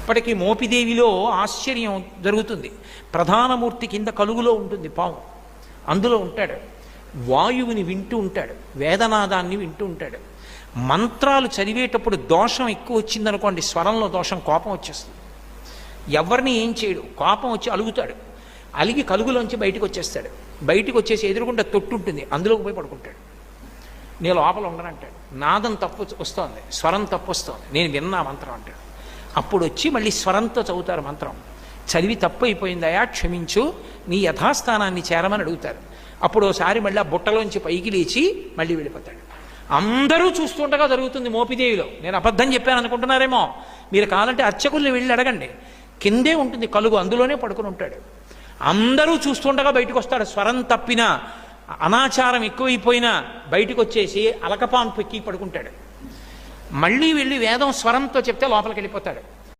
అప్పటికి మోపిదేవిలో ఆశ్చర్యం జరుగుతుంది. ప్రధానమూర్తి కింద కలుగులో ఉంటుంది పాము, అందులో ఉంటాడు. వాయువుని వింటూ ఉంటాడు, వేదనాదాన్ని వింటూ ఉంటాడు. మంత్రాలు చదివేటప్పుడు దోషం ఎక్కువ వచ్చిందనుకోండి, స్వరంలో దోషం, కోపం వచ్చేస్తుంది. ఎవరిని ఏం చేయడు, కోపం వచ్చి అలుగుతాడు. అలిగి కలుగులోంచి బయటికి వచ్చేస్తాడు. బయటికి వచ్చేసి ఎదురుకుండా తొట్టు ఉంటుంది, అందులోకి పోయి పడుకుంటాడు. నేను లోపల ఉండనంటాడు. నాదం తప్పు వస్తోంది, స్వరం తప్పు వస్తోంది, నేను విన్నా మంత్రం అంటాడు. అప్పుడు వచ్చి మళ్ళీ స్వరంతో చదువుతారు మంత్రం. చదివి తప్పు అయిపోయిందయా, క్షమించు, నీ యథాస్థానాన్ని చేరమని అడుగుతారు. అప్పుడు ఒకసారి మళ్ళీ ఆ బుట్టలోంచి పైకి లేచి మళ్ళీ వెళ్ళిపోతాడు. అందరూ చూస్తుండగా జరుగుతుంది మోపిదేవిలో. నేను అబద్ధం చెప్పాను అనుకుంటున్నారేమో, మీరు కావాలంటే అర్చకుల్ని వెళ్ళి అడగండి. కిందే ఉంటుంది కలుగు, అందులోనే పడుకుని ఉంటాడు. అందరూ చూస్తుండగా బయటకు వస్తాడు. స్వరం తప్పినా, అనాచారం ఎక్కువైపోయినా బయటకు వచ్చేసి అలకపాన్ పెక్కి పడుకుంటాడు. మళ్ళీ వెళ్ళి వేదం స్వరంతో చెప్తే లోపలికి వెళ్ళిపోతాడు.